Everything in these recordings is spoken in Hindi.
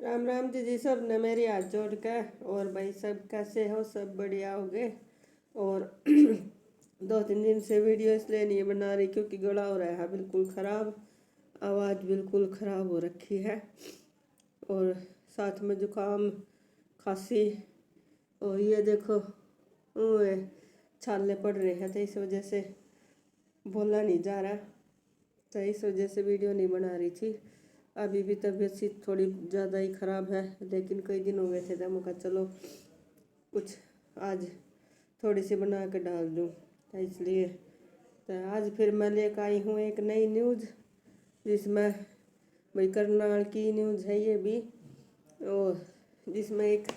राम राम जी सब ने मेरी हाथ जोड़ के। और भाई सब कैसे हो? सब बढ़िया होगे। और 2-3 दिन से वीडियो इसलिए नहीं बना रही क्योंकि गला हो रहा है बिल्कुल ख़राब, आवाज़ बिल्कुल ख़राब हो रखी है और साथ में जुकाम खांसी। और ये देखो छाले पड़ रहे हैं तो इस वजह से बोला नहीं जा रहा, तो इस वजह से वीडियो नहीं बना रही थी। अभी भी तबीयत सी थोड़ी ज़्यादा ही ख़राब है, लेकिन कई दिन हो गए थे तो मैं कहा चलो कुछ आज थोड़ी सी बना के डाल दूँ, तो इसलिए तो आज फिर मैं लेकर आई हूँ एक नई न्यूज़, जिसमें भाई करनाल की न्यूज़ है ये भी। और जिसमें एक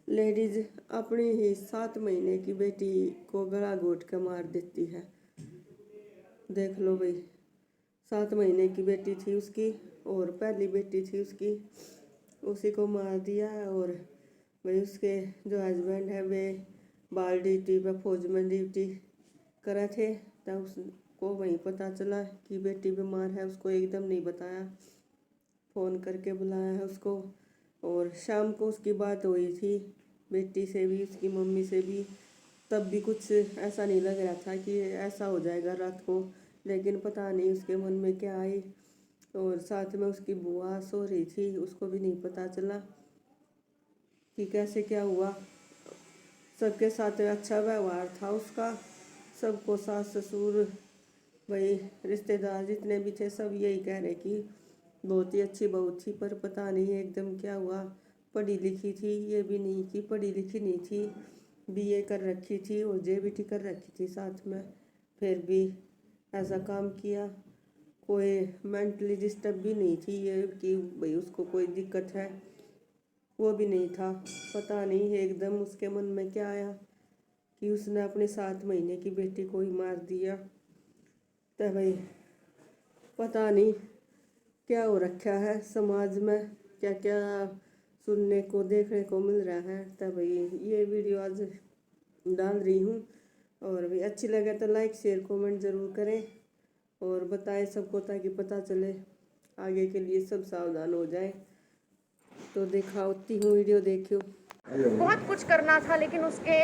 लेडीज़ अपनी ही 7 महीने की बेटी को गला घोंट के मार देती है। देख लो भाई, 7 महीने की बेटी थी उसकी और पहली बेटी थी उसकी, उसी को मार दिया। और भाई उसके जो हस्बैंड है वे बाल ड्यूटी पर फौज में ड्यूटी करे थे, तब उसको वहीं पता चला कि बेटी बीमार है। उसको एकदम नहीं बताया, फ़ोन करके बुलाया है उसको। और शाम को उसकी बात हुई थी बेटी से भी, उसकी मम्मी से भी, तब भी कुछ ऐसा नहीं लग रहा था कि ऐसा हो जाएगा रात को, लेकिन पता नहीं उसके मन में क्या आई। और साथ में उसकी बुआ सो रही थी, उसको भी नहीं पता चला कि कैसे क्या हुआ। सबके साथ अच्छा व्यवहार था उसका, सबको सास ससुर भाई रिश्तेदार जितने भी थे सब यही कह रहे कि बहुत ही अच्छी बहू थी, पर पता नहीं एकदम क्या हुआ। पढ़ी लिखी थी, ये भी नहीं कि पढ़ी लिखी नहीं थी, बीए कर रखी थी और जेबीटी कर रखी थी साथ में, फिर भी ऐसा काम किया। कोई मेंटली डिस्टर्ब भी नहीं थी ये कि भाई उसको कोई दिक्कत है, वो भी नहीं था। पता नहीं एकदम उसके मन में क्या आया कि उसने अपने 7 महीने की बेटी को ही मार दिया। तो भाई पता नहीं क्या हो रखा है समाज में, क्या क्या सुनने को देखने को मिल रहा है। तो भाई ये वीडियो आज डाल रही हूँ। और भाई अच्छी लगे तो लाइक शेयर कमेंट ज़रूर करें और बताएं सबको, ताकि पता चले आगे के लिए सब सावधान हो जाए। तो दिखाती हूँ, वीडियो देखियो। बहुत कुछ करना था, लेकिन उसके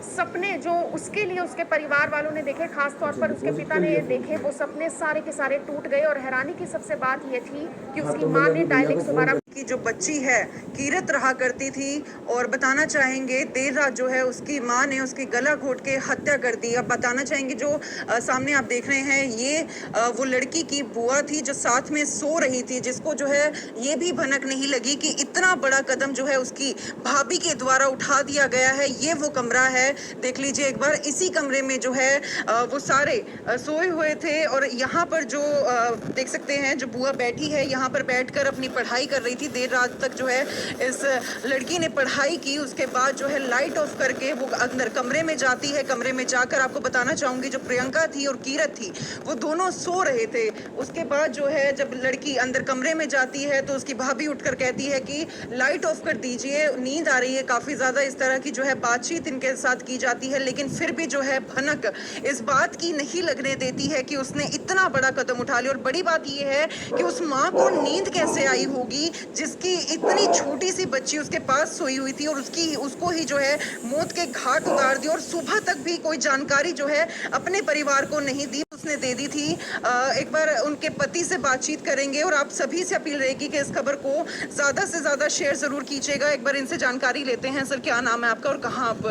सपने जो उसके लिए उसके परिवार वालों ने देखे, खास तौर पर उसके पिता ने देखे, वो सपने सारे के सारे टूट गए। और हैरानी की सबसे बात ये थी कि उसकी मां ने डायलेक्ट दोबारा की जो बच्ची है कीरत रहा करती थी, और बताना चाहेंगे देर रात जो है उसकी मां ने उसकी गला घोट के हत्या कर दी। अब बताना चाहेंगे जो सामने आप देख रहे हैं ये वो लड़की की बुआ थी जो साथ में सो रही थी, जिसको जो है ये भी भनक नहीं लगी कि इतना बड़ा कदम जो है उसकी भाभी के द्वारा उठा दिया गया है। ये वो कमरा है, देख लीजिए एक बार। इसी कमरे में जो है वो सारे सोए हुए थे, और यहाँ पर जो देख सकते हैं जो बुआ बैठी है, यहाँ पर बैठकर अपनी पढ़ाई कर रही थी। देर रात तक जो है इस लड़की ने पढ़ाई की। उसके बाद जो है लाइट ऑफ करके वो अंदर कमरे में जाती है। कमरे में जाकर आपको बताना चाहूंगी जो प्रियंका थी और कीरत थी वो दोनों सो रहे थे। उसके बाद जो है जब लड़की अंदर कमरे में जाती है तो उसकी भाभी उठकर कहती है कि लाइट ऑफ कर दीजिए, नींद आ रही है काफ़ी ज़्यादा। इस तरह की जो है बातचीत इनके साथ की जाती है, लेकिन फिर भी जो है भनक इस बात की नहीं लगने देती है कि उसने इतना बड़ा कदम उठा लिया। और बड़ी बात यह है कि उस माँ को नींद कैसे आई होगी जिसकी इतनी छोटी सी बच्ची उसके पास सोई हुई थी, और उसको ही जो है मौत के घाट उतार दिया। और सुबह तक भी कोई जानकारी जो है अपने परिवार को नहीं दी, उसने दे दी थी। एक बार उनके पति से बातचीत करेंगे, और आप सभी से अपील रहेगी कि इस खबर को ज़्यादा से ज़्यादा शेयर ज़रूर कीजिएगा। एक बार इनसे जानकारी लेते हैं। सर, क्या नाम है आपका और कहाँ आप?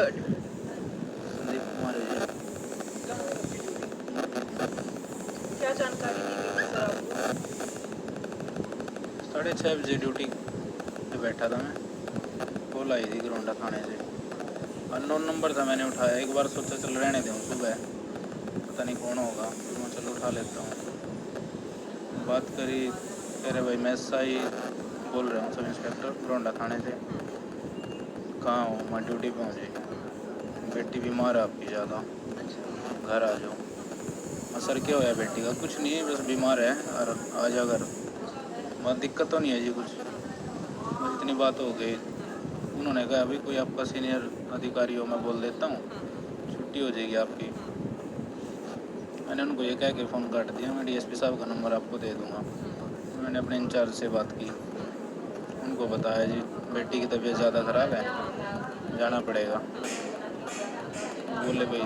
क्या जानकारी दी गई सर आपको? 6:30 बजे ड्यूटी पे बैठा था मैं, कॉल आई थी गरोंडा थाने से। अननोन नंबर था, मैंने उठाया। एक बार सोचा चल रहने दूँ, सुबह पता नहीं कौन होगा, मैं चलो उठा लेता हूँ। बात करी, कह रहे भाई मैं एसआई बोल रहा हूँ, सब इंस्पेक्टर गरोंडा थाने से। कहाँ हूँ? मैं ड्यूटी पे हूँ, बेटी बीमार है आपकी ज़्यादा, घर आ जाओ। सर क्या होया बेटी का? कुछ नहीं है, बस बीमार है और आ जा घर। बहुत दिक्कत तो नहीं है जी कुछ, बस इतनी बात हो गई। उन्होंने कहा अभी कोई आपका सीनियर अधिकारी हो मैं बोल देता हूँ, छुट्टी हो जाएगी आपकी। मैंने उनको ये कह के फ़ोन काट दिया, मैं डीएसपी साहब का नंबर आपको दे दूँगा। मैंने अपने इंचार्ज से बात की, उनको बताया जी बेटी की तबीयत ज़्यादा ख़राब है, जाना पड़ेगा। बोले भाई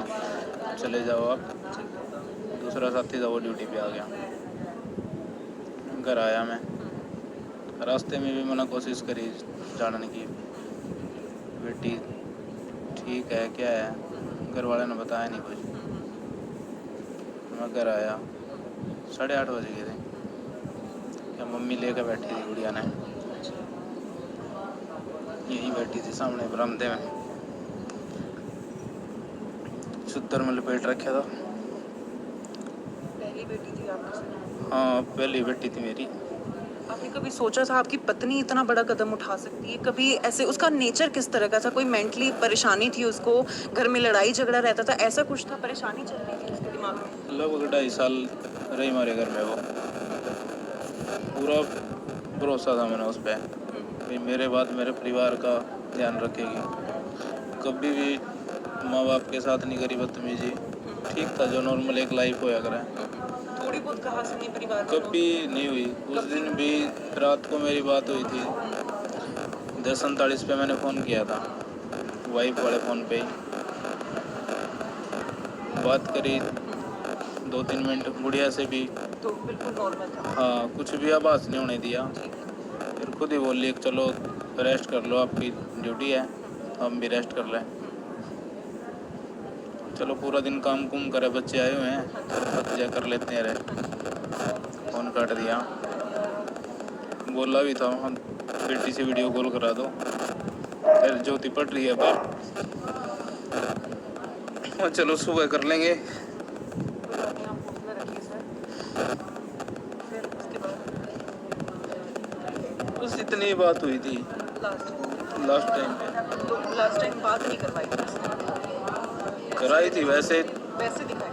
चले जाओ आप। दूसरा साथी था वो ड्यूटी पे आ गया। घर आया मैं, रास्ते में भी मैंने कोशिश करी जानने की, बेटी ठीक है क्या है, घर वाले ने बताया नहीं कुछ। मैं घर आया 8:30 बज गए थे, क्या मम्मी लेकर बैठी थी गुड़िया ने, यहीं बैठी थी सामने बरामदे में, चद्दर में लपेट रखा था। पहली बेटी थी आपकी? हाँ पहली बेटी थी मेरी। आपने कभी सोचा था आपकी पत्नी इतना बड़ा कदम उठा सकती है? कभी ऐसे उसका नेचर किस तरह का था? कोई मेंटली परेशानी थी उसको, घर में लड़ाई झगड़ा रहता था, ऐसा कुछ था, परेशानी चल रही थी उसके दिमाग में? लगभग 2.5 साल रही हमारे घर में वो। पूरा भरोसा था मैंने उस पर, भाई मेरे बाद मेरे परिवार का ध्यान रखेगी, कभी भी माँ बाप के साथ नहीं करी बदतमीजी, ठीक था जो नॉर्मल एक लाइफ होया करे, थोड़ी बहुत कहा सुनी परिवार वालों कभी नहीं हुई। उस दिन भी रात को मेरी बात हुई थी 10:39 पे मैंने फ़ोन किया था, वाइफ वाले फ़ोन पे ही बात करी 2-3 मिनट गुड़िया से भी। तो बिल्कुल नॉर्मल था? हाँ कुछ भी आभास नहीं होने दिया। फिर खुद ही बोली चलो रेस्ट कर लो, आपकी ड्यूटी है, हम भी रेस्ट कर लें। चलो पूरा दिन काम कुम करे, बच्चे आए हुए हैं, थक जा कर लेते हैं रेस्ट। फ़ोन काट दिया। बोला भी था हम बेटी से वीडियो कॉल करा दो, फिर ज्योति पड़ रही है बाहर, और चलो सुबह कर लेंगे। आप हौसला रखिए सर। फिर उसके बाद बस इतनी ही बात हुई थी लास्ट टाइम पे। लास्ट टाइम बात नहीं करवाई थी उसने? कराई थी वैसे वैसे दिखाई